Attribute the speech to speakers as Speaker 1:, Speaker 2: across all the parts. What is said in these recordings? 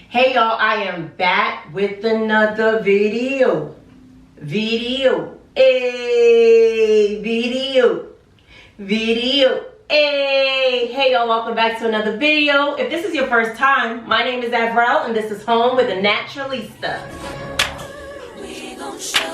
Speaker 1: Hey y'all, I am back with another video. Hey, hey y'all, welcome back to another video. If this is your first time, my name is Avrel and this is Home with a Naturalista. We gon' show.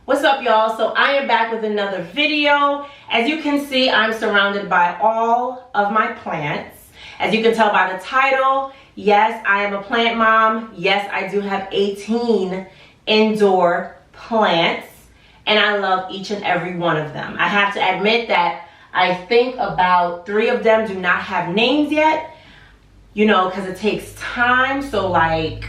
Speaker 1: What's up y'all? So I am back with another video. As you can see, I'm surrounded by all of my plants. As you can tell by the title, yes, I am a plant mom. Yes, I do have 18 indoor plants and I love each and every one of them. I have to admit that I think about 3 of them do not have names yet, you know, because it takes time. So like,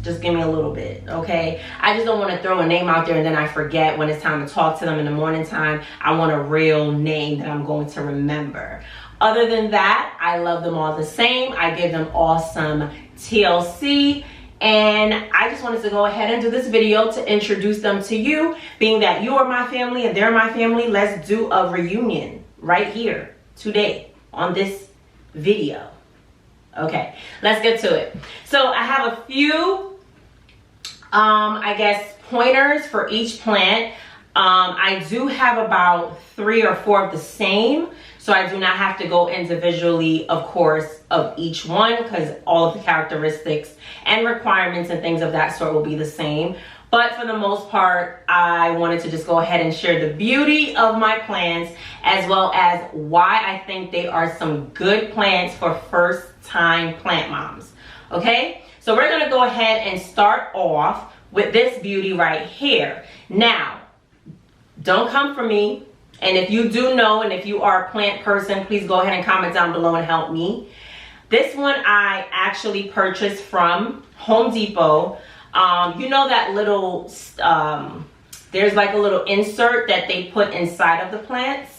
Speaker 1: just give me a little bit, okay? I just don't want to throw a name out there and then I forget when it's time to talk to them in the morning time. I want a real name that I'm going to remember. Other than that, I love them all the same. I give them all some TLC. And I just wanted to go ahead and do this video to introduce them to you. Being that you are my family and they're my family, let's do a reunion right here today on this video. Okay, let's get to it. So I have a few I guess pointers for each plant. I do have about 3 or 4 of the same, so I do not have to go individually, of course, of each one, because all of the characteristics and requirements and things of that sort will be the same. But for the most part, I wanted to just go ahead and share the beauty of my plants, as well as why I think they are some good plants for first-time plant moms. Okay? So we're gonna go ahead and start off with this beauty right here. Now, don't come for me. And if you do know, and if you are a plant person, please go ahead and comment down below and help me. This one I actually purchased from Home Depot. You know that little, there's like a little insert that they put inside of the plants.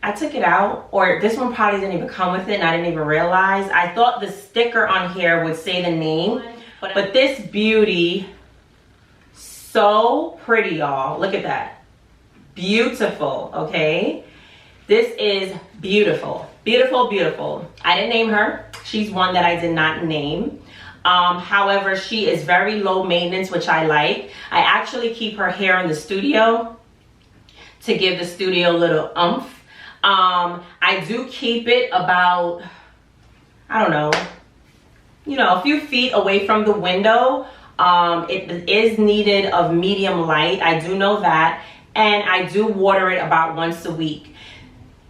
Speaker 1: I took it out, or this one probably didn't even come with it and I didn't even realize. I thought the sticker on here would say the name, but this beauty, so pretty y'all. Look at that. Beautiful, okay? This is beautiful, beautiful, beautiful. I didn't name her. She's one that I did not name. However, she is very low maintenance, which I like. I actually keep her here in the studio to give the studio a little oomph. I do keep it about, I don't know, you know, a few feet away from the window. It is needed of medium light. I do know that. And I do water it about once a week.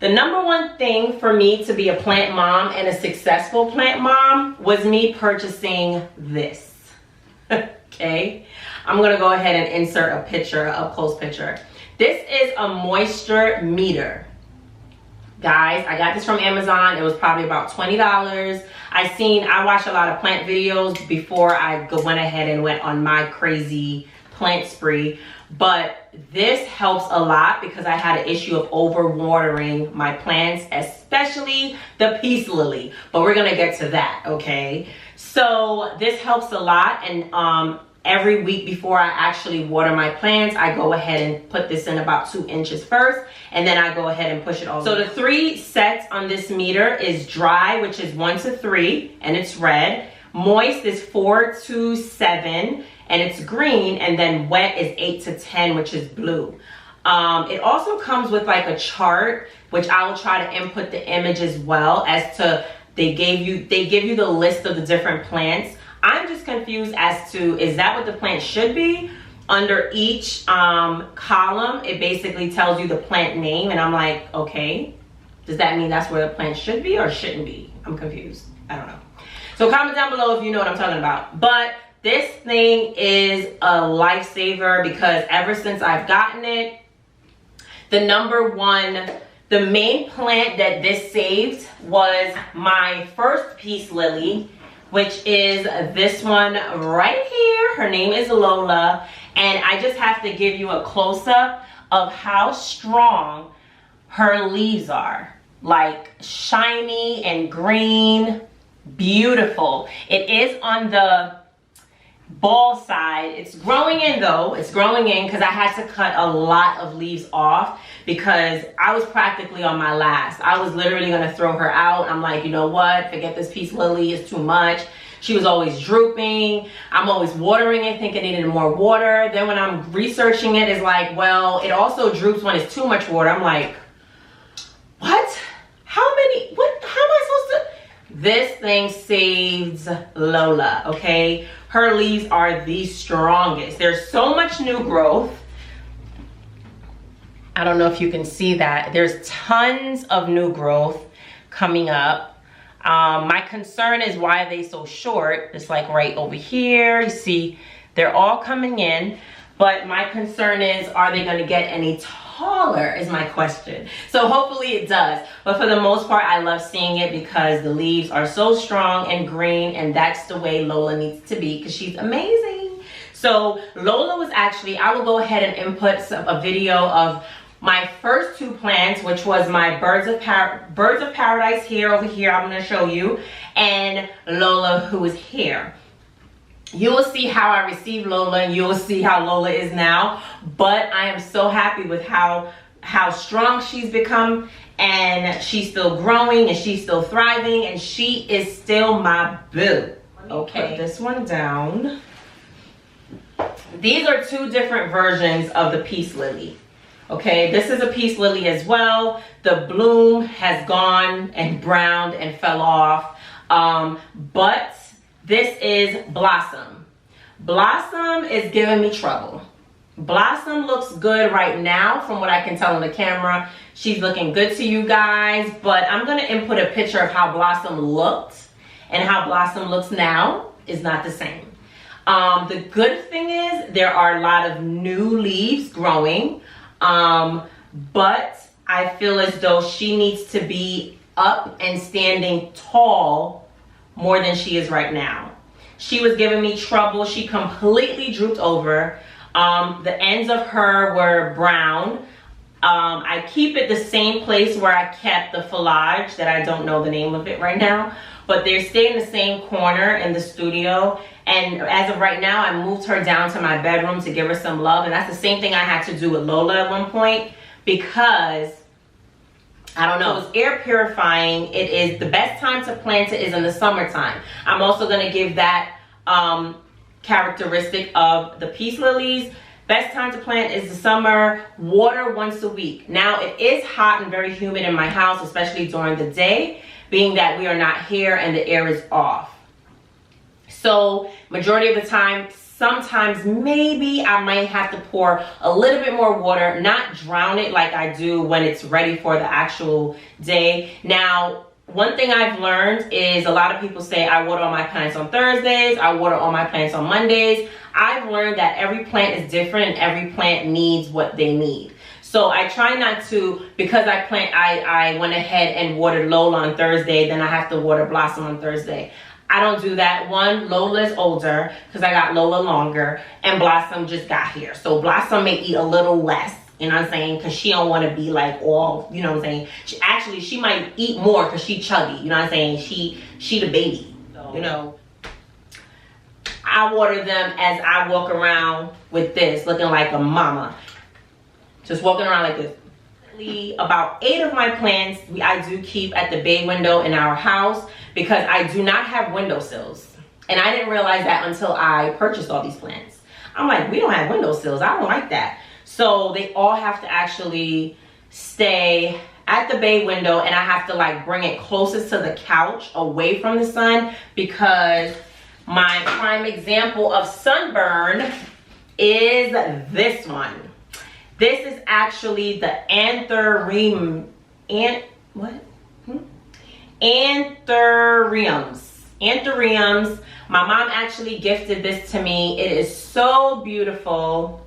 Speaker 1: The number one thing for me to be a plant mom and a successful plant mom was me purchasing this. Okay, I'm gonna go ahead and insert a picture, a close picture. This is a moisture meter. Guys, I got this from Amazon. It was probably about $20. I watched a lot of plant videos before I went ahead and went on my crazy plant spree. But this helps a lot because I had an issue of overwatering my plants, especially the peace lily. But we're gonna get to that, okay? So this helps a lot, and every week before I actually water my plants, I go ahead and put this in about 2 inches first, and then I go ahead and push it all. So the 3 sets on this meter is dry, which is 1 to 3, and it's red. Moist is 4 to 7, and it's green, and then wet is 8 to 10, which is blue. It also comes with like a chart, which I will try to input the image as well, as to they give you the list of the different plants. I'm just confused as to, is that what the plant should be? Under each column, it basically tells you the plant name, and I'm like, okay, does that mean that's where the plant should be or shouldn't be? I'm confused. I don't know. So comment down below if you know what I'm talking about. But this thing is a lifesaver because ever since I've gotten it, the main plant that this saved was my first peace lily, which is this one right here. Her name is Lola, and I just have to give you a close-up of how strong her leaves are. Like shiny and green. beautiful. It is on the ball side. It's growing in though. It's growing in because I had to cut a lot of leaves off because I was practically on my last. I was literally going to throw her out. I'm like, you know what? Forget this peace lily. It's too much. She was always drooping. I'm always watering it, thinking it needed more water. Then when I'm researching it, it's like, well, it also droops when it's too much water. I'm like, what? How am I supposed to? This thing saves Lola, okay? Her leaves are the strongest. There's so much new growth. I don't know if you can see that. There's tons of new growth coming up. My concern is why are they so short? It's like right over here. You see, they're all coming in. But my concern is, are they going to get any taller is my question. So hopefully it does. But for the most part, I love seeing it because the leaves are so strong and green. And that's the way Lola needs to be because she's amazing. So Lola was actually, I will go ahead and input a video of my first two plants, which was my birds of paradise here over here. I'm going to show you, and Lola, who is here. You will see how I received Lola, and you will see how Lola is now. But I am so happy with how strong she's become, and she's still growing, and she's still thriving, and she is still my boo. Okay, put this one down. These are two different versions of the peace lily. Okay, this is a peace lily as well. The bloom has gone and browned and fell off. But this is Blossom. Blossom is giving me trouble. Blossom looks good right now from what I can tell on the camera. She's looking good to you guys, but I'm gonna input a picture of how Blossom looked, and how Blossom looks now is not the same. The good thing is there are a lot of new leaves growing. But I feel as though she needs to be up and standing tall more than she is right now. She was giving me trouble. She completely drooped over. The ends of her were brown. I keep it the same place where I kept the foliage that I don't know the name of it right now, but they're staying in the same corner in the studio. And as of right now, I moved her down to my bedroom to give her some love. And that's the same thing I had to do with Lola at one point because, I don't know, it's air purifying. It is the best time to plant it is in the summertime. I'm also going to give that characteristic of the peace lilies. Best time to plant is the summer. Water once a week. Now, it is hot and very humid in my house, especially during the day, being that we are not here and the air is off. So majority of the time, sometimes maybe I might have to pour a little bit more water, not drown it like I do when it's ready for the actual day. Now, one thing I've learned is a lot of people say I water all my plants on Thursdays, I water all my plants on Mondays. I've learned that every plant is different and every plant needs what they need. So I try not to, because I went ahead and watered Lola on Thursday, then I have to water Blossom on Thursday. I don't do that. One, Lola's older because I got Lola longer, and Blossom just got here. So Blossom may eat a little less, you know what I'm saying, because she don't want to be like all, you know what I'm saying. She might eat more because she chuggy, you know what I'm saying. She the baby, so, you know. I water them as I walk around with this, looking like a mama. Just walking around like this. About 8 of my plants I do keep at the bay window in our house because I do not have windowsills. And I didn't realize that until I purchased all these plants. I'm like, we don't have windowsills. I don't like that. So they all have to actually stay at the bay window, and I have to like bring it closest to the couch away from the sun because my prime example of sunburn is this one. This is actually the Anthuriums. Anthuriums. My mom actually gifted this to me. It is so beautiful.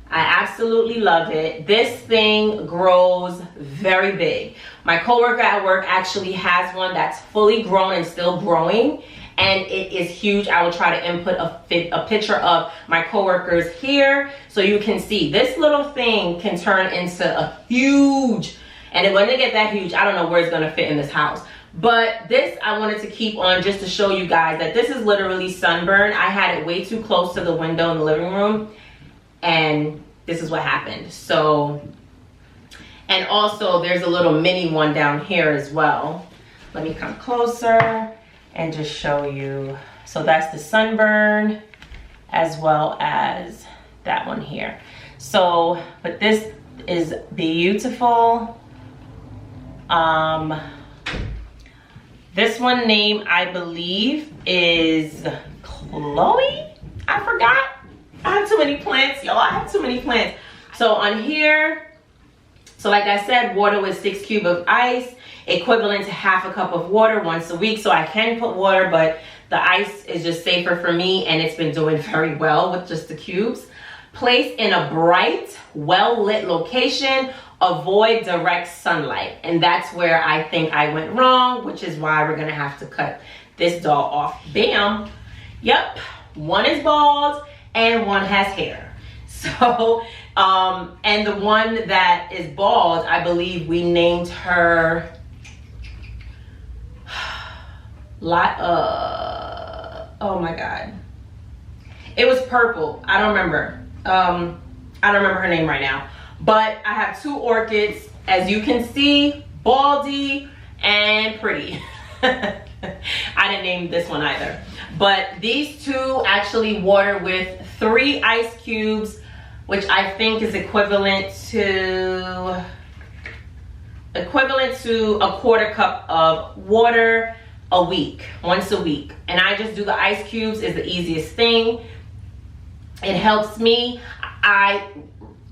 Speaker 1: I absolutely love it. This thing grows very big. My coworker at work actually has one that's fully grown and still growing, and it is huge. I will try to input a picture of my coworkers here so you can see. This little thing can turn into a huge, and when they get that huge, I don't know where it's gonna fit in this house, But this I wanted to keep on just to show you guys that this is literally sunburn. I had it way too close to the window in the living room, and this is what happened. So, and also there's a little mini one down here as well. Let me come closer and just show you. So that's the sunburn as well as that one here. So, but this is beautiful. This one name I believe is Chloe. I forgot. I have too many plants, y'all. I have too many plants. So on here, so like I said, water with 6 cubes of ice, equivalent to half a cup of water once a week. So I can put water, but the ice is just safer for me, and it's been doing very well with just the cubes. Place in a bright, well-lit location. Avoid direct sunlight. And that's where I think I went wrong, which is why we're gonna have to cut this doll off. Bam. Yep, one is bald and one has hair. So, and the one that is bald, I believe we named her, oh my God. It was purple, I don't remember. I don't remember her name right now. But I have 2 orchids, as you can see, baldy and pretty. I didn't name this one either. But these 2 actually water with 3 ice cubes, which I think is equivalent to a 1/4 cup of water a week, once a week. And I just do the ice cubes, is the easiest thing. It helps me. I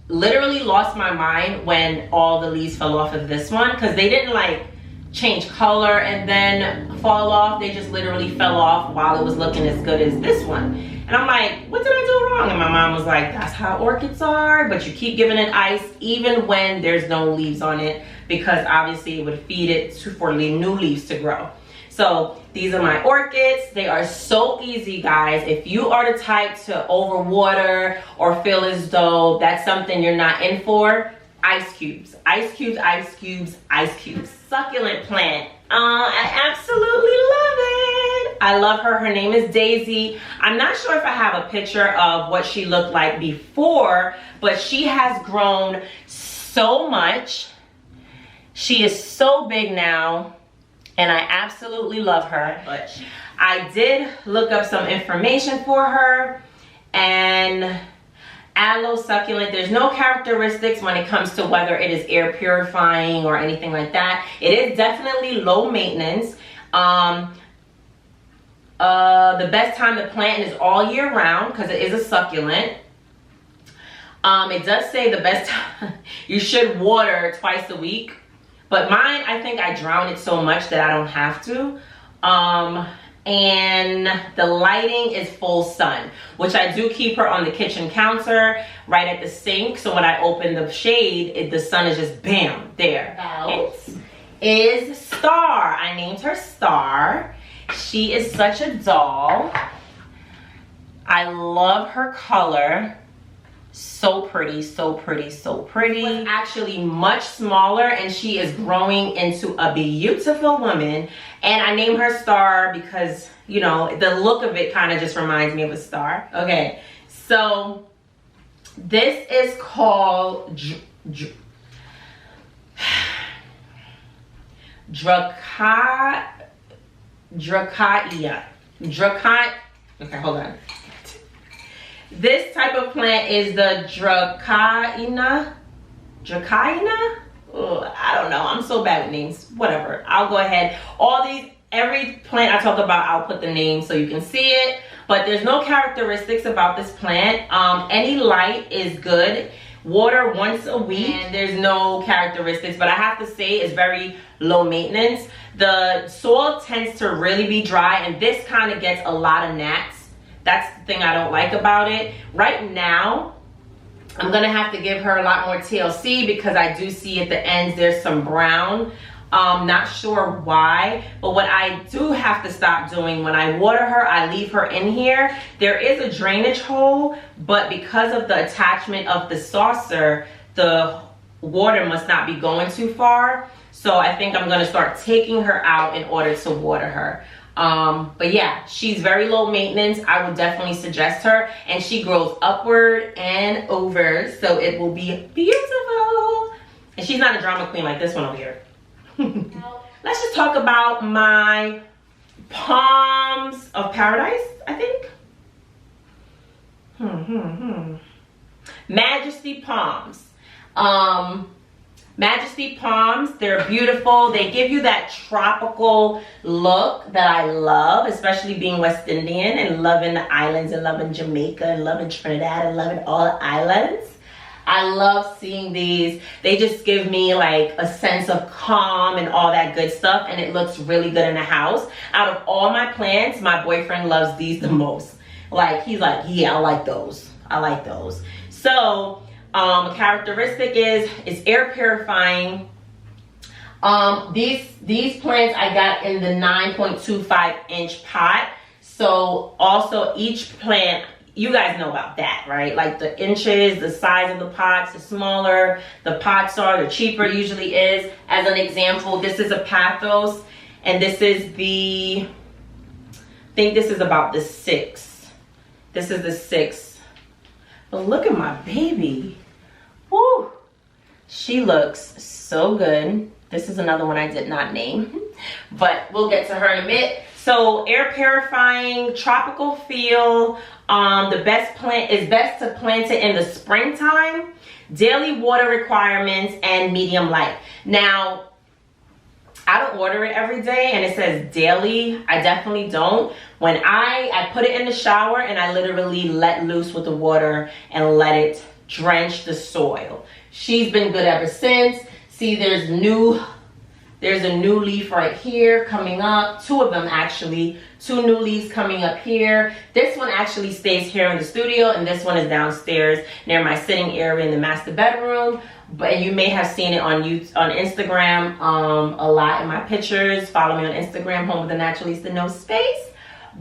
Speaker 1: literally lost my mind when all the leaves fell off of this one, because they didn't like change color and then fall off. They just literally fell off while it was looking as good as this one. And I'm like, what did I do wrong? And my mom was like, that's how orchids are, but you keep giving it ice even when there's no leaves on it, because obviously it would feed it for new leaves to grow. So these are my orchids. They are so easy, guys. If you are the type to overwater or feel as though that's something you're not in for, ice cubes, ice cubes, ice cubes, ice cubes. Succulent plant. I absolutely love it. I love her. Her name is Daisy. I'm not sure if I have a picture of what she looked like before, but she has grown so much. She is so big now. And I absolutely love her. But I did look up some information for her. And aloe succulent, there's no characteristics when it comes to whether it is air purifying or anything like that. It is definitely low maintenance. The best time to plant is all year round, because it is a succulent. It does say the best time, you should water twice a week. But mine, I think I drown it so much that I don't have to. And the lighting is full sun, which I do keep her on the kitchen counter right at the sink. So when I open the shade, the sun is just bam, there. It is Star. I named her Star. She is such a doll. I love her color. So pretty, so pretty, so pretty. She's actually much smaller, and she is growing into a beautiful woman. And I named her Star because, you know, the look of it kind of just reminds me of a star. Okay, so this is called Dracaia. Okay, hold on. This type of plant is the Dracaina. I don't know. I'm so bad with names. Whatever. I'll go ahead. Every plant I talk about, I'll put the name so you can see it. But there's no characteristics about this plant. Any light is good. Water once a week. And there's no characteristics. But I have to say it's very low maintenance. The soil tends to really be dry, and this kind of gets a lot of gnats. That's the thing I don't like about it. Right now, I'm gonna have to give her a lot more TLC because I do see at the ends there's some brown. Not sure why, but what I do have to stop doing when I water her, I leave her in here. There is a drainage hole, but because of the attachment of the saucer, the water must not be going too far. So I think I'm gonna start taking her out in order to water her. But yeah, she's very low maintenance. I would definitely suggest her, and she grows upward and over, so it will be beautiful. And she's not a drama queen like this one over here. Let's just talk about my Palms of Paradise, I think. Majesty palms. Majesty palms, they're beautiful. They give you that tropical look that I love, especially being West Indian and loving the islands and loving Jamaica and loving Trinidad and loving all the islands. I love seeing these. They just give me like a sense of calm and all that good stuff, and it looks really good in the house. Out of all my plants, my boyfriend loves these the most. Like, he's like, yeah, I like those. I like those. So, a characteristic is it's air purifying. These plants I got in the 9.25 inch pot. So also each plant, you guys know about that, right? Like the inches, the size of the pots, the smaller the pots are, the cheaper it usually is. As an example, this is a pothos, and this is the, I think this is about the 6. This is the 6. But look at my baby. Woo! She looks so good. This is another one I did not name, but we'll get to her in a bit. So air purifying, tropical feel. The best to plant it in the springtime. Daily water requirements and medium light. Now, I don't water it every day, and it says daily. I definitely don't. When I put it in the shower and I literally let loose with the water and let it drench the soil. She's been good ever since. See, there's a new leaf right here coming up. 2 of them actually. 2 new leaves coming up here. This one actually stays here in the studio, and this one is downstairs near my sitting area in the master bedroom. But you may have seen it on Instagram a lot in my pictures. Follow me on Instagram, Home with the Naturalista, no space.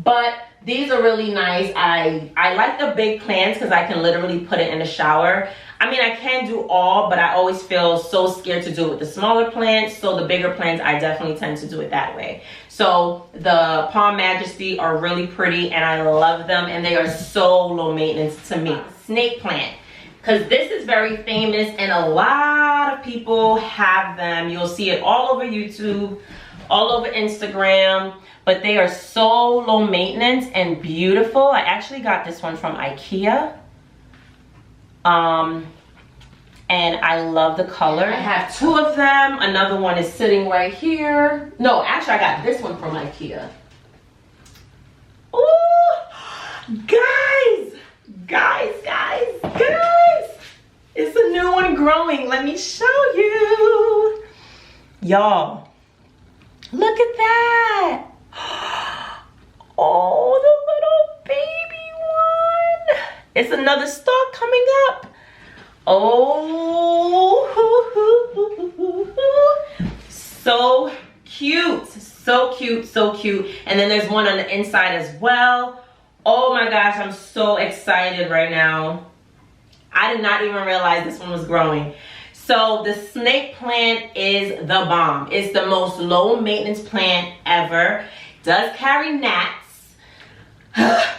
Speaker 1: But these are really nice. I like the big plants because I can literally put it in the shower. I mean, I can do all, but I always feel so scared to do it with the smaller plants. So the bigger plants, I definitely tend to do it that way. So the Palm Majesty are really pretty, and I love them, and they are so low maintenance to me. Snake plant, because this is very famous, and a lot of people have them. You'll see it all over YouTube, all over Instagram. But they are so low maintenance and beautiful. I actually got this one from IKEA. And I love the color. I have 2 of them. Another one is sitting right here. No, actually I got this one from IKEA. Oh, guys. It's a new one growing. Let me show you. Y'all, look at that. Oh, the little baby one. It's another stalk coming up. Oh, so cute. So cute, so cute. And then there's one on the inside as well. Oh my gosh, I'm so excited right now. I did not even realize this one was growing. So the snake plant is the bomb. It's the most low maintenance plant ever. Does carry gnats.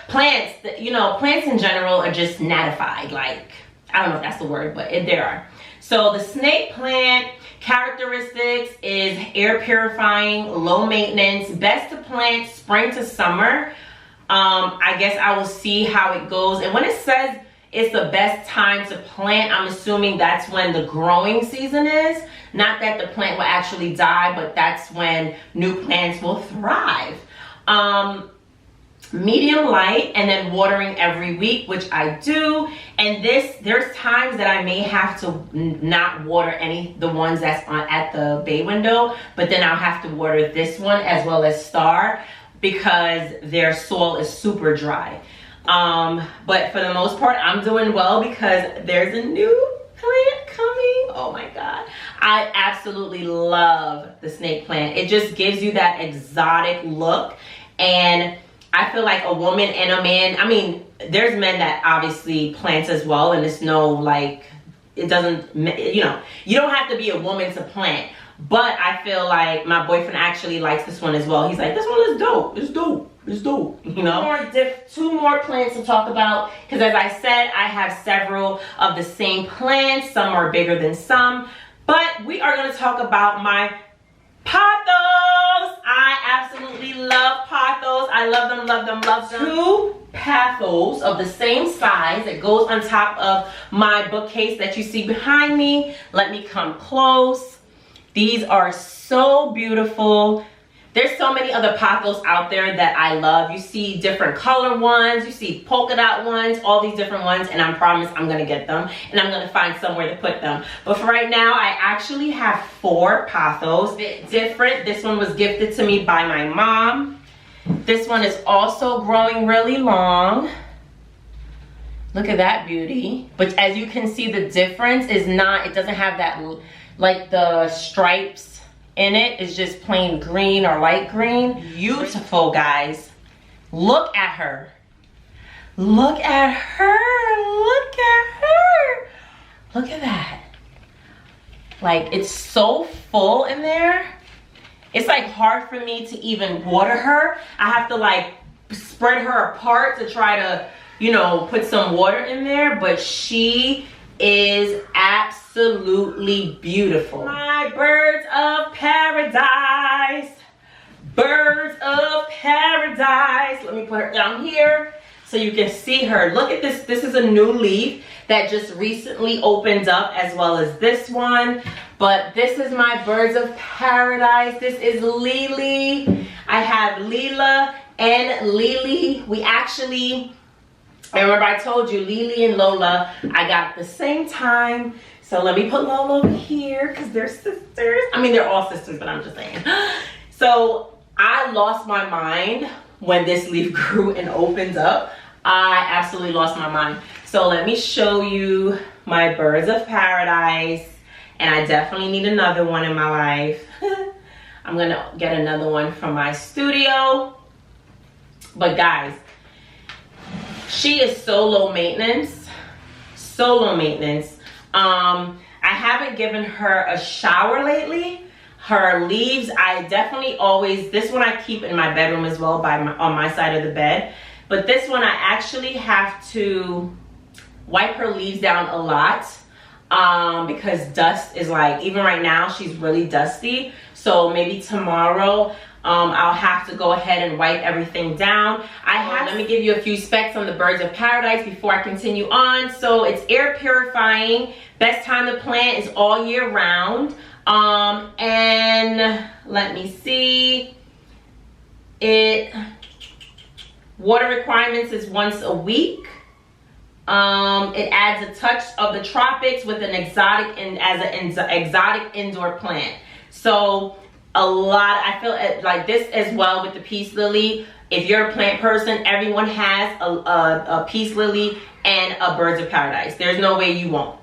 Speaker 1: Plants, you know, plants in general are just gnatified. Like, I don't know if that's the word, but there are. So the snake plant characteristics is air purifying, low maintenance, best to plant spring to summer. I guess I will see how it goes. And when it says it's the best time to plant, I'm assuming that's when the growing season is. Not that the plant will actually die, but that's when new plants will thrive. Medium light, and then watering every week, which I do. And there's times that I may have to not water the ones that's at the bay window, but then I'll have to water this one as well as Star because their soil is super dry. But for the most part, I'm doing well because there's a new plant coming. Oh my God. I absolutely love the snake plant. It just gives you that exotic look. And I feel like a woman and a man, I mean, there's men that obviously plant as well, and it's no, like, it doesn't, you know, you don't have to be a woman to plant, but I feel like my boyfriend actually likes this one as well. He's like, this one is dope. It's dope. It's dope. You know? Two more plants to talk about, because as I said, I have several of the same plants. Some are bigger than some, but we are going to talk about my pothos. I absolutely love pothos. I love them, love them, love them. Two pothos of the same size that goes on top of my bookcase that you see behind me. Let me come close. These are so beautiful. There's so many other pothos out there that I love. You see different color ones, you see polka dot ones, all these different ones, and I promise I'm gonna get them and I'm gonna find somewhere to put them. But for right now, I actually have 4 pothos. Different. This one was gifted to me by my mom. This one is also growing really long. Look at that beauty. But as you can see, the difference is not, it doesn't have that, like the stripes in it. Is just plain green or light green. Beautiful, guys. Look at her. Look at her. Look at her. Look at that. Like, it's so full in there. It's like hard for me to even water her. I have to like spread her apart to try to, you know, put some water in there, but she is absolutely beautiful. My birds of paradise. Birds of paradise. Let me put her down here so you can see her. Look at this. This is a new leaf that just recently opened up, as well as this one. But this is my birds of paradise. This is Lily. I have Leela and Lily. We actually, I remember I told you Lily and Lola I got at the same time. So let me put Lola over here because they're sisters. I mean, they're all sisters, but I'm just saying. So I lost my mind when this leaf grew and opened up. I absolutely lost my mind. So let me show you my birds of paradise. And I definitely need another one in my life. I'm gonna get another one from my studio. But guys, she is so low maintenance. So low maintenance. I haven't given her a shower lately. Her leaves, I definitely always, this one I keep in my bedroom as well, on my side of the bed. But this one I actually have to wipe her leaves down a lot. Because dust is like, even right now she's really dusty. So maybe tomorrow I'll have to go ahead and wipe everything down. Let me give you a few specs on the birds of paradise before I continue on. So it's air purifying. Best time to plant is all year round. And let me see, water requirements is once a week. It adds a touch of the tropics with an exotic exotic indoor plant. So I feel like this as well with the peace lily. If you're a plant person, everyone has a peace lily and a birds of paradise. There's no way you won't.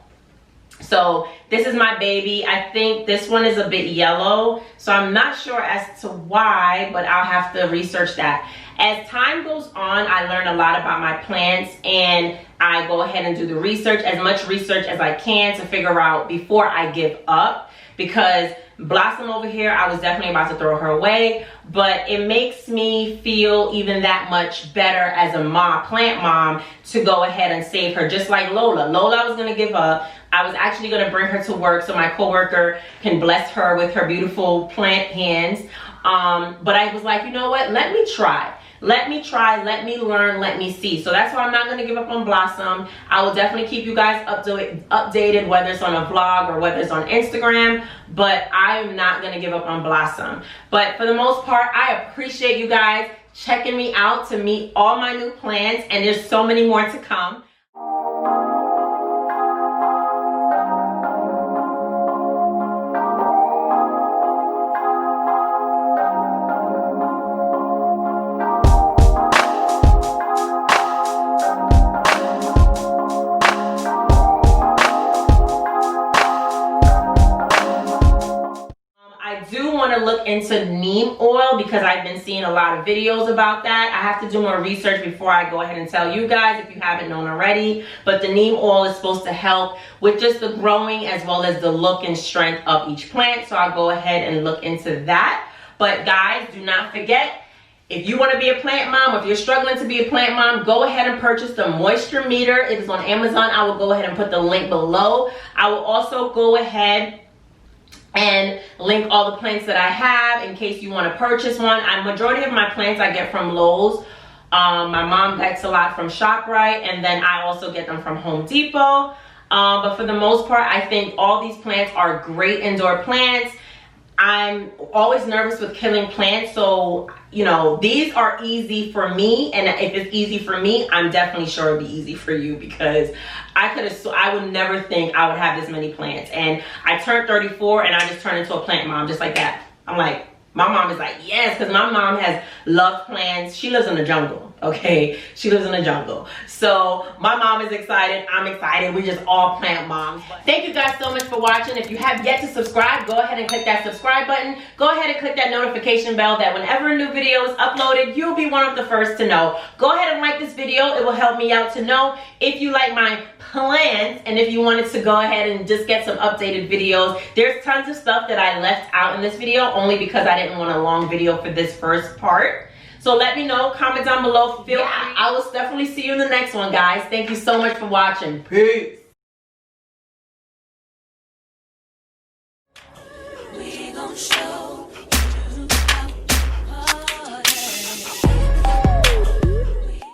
Speaker 1: So this is my baby. I think this one is a bit yellow, so I'm not sure as to why, but I'll have to research that. As time goes on, I learn a lot about my plants, and I go ahead and do the research, as much research as I can, to figure out before I give up. Because Blossom over here, I was definitely about to throw her away, but it makes me feel even that much better as a plant mom to go ahead and save her, just like Lola. Lola I was gonna give up. I was actually gonna bring her to work so my coworker can bless her with her beautiful plant hands. But I was like, you know what, let me try. Let me try, let me learn, let me see. So that's why I'm not going to give up on Blossom. I will definitely keep you guys updated, whether it's on a vlog or whether it's on Instagram. But I'm not going to give up on Blossom. But for the most part, I appreciate you guys checking me out to meet all my new plants. And there's so many more to come. Look look into neem oil because I've been seeing a lot of videos about that. I have to do more research before I go ahead and tell you guys if you haven't known already. But the neem oil is supposed to help with just the growing as well as the look and strength of each plant. So I'll go ahead and look into that. But guys, do not forget, if you want to be a plant mom, or if you're struggling to be a plant mom, go ahead and purchase the moisture meter. It is on Amazon. I will go ahead and put the link below. I will also go ahead and link all the plants that I have in case you want to purchase one. Majority of my plants I get from Lowe's. My mom gets a lot from ShopRite, and then I also get them from Home Depot. But for the most part, I think all these plants are great indoor plants. I'm always nervous with killing plants, so you know, these are easy for me, and if it's easy for me, I'm definitely sure it'll be easy for you, because I would never think I would have this many plants. And I turned 34 and I just turned into a plant mom just like that. I'm like, my mom is like, yes, because my mom has loved plants. She lives in the jungle, okay? She lives in the jungle. So my mom is excited. I'm excited. We just all plant moms. Thank you guys so much for watching. If you have yet to subscribe, go ahead and click that subscribe button. Go ahead and click that notification bell that whenever a new video is uploaded, you'll be one of the first to know. Go ahead and like this video. It will help me out to know if you like my plants, and if you wanted to go ahead and just get some updated videos. There's tons of stuff that I left out in this video only because I didn't want a long video for this first part. So let me know, comment down below, feel free. I will definitely see you in the next one, guys. Thank you so much for watching. Peace. We gon' show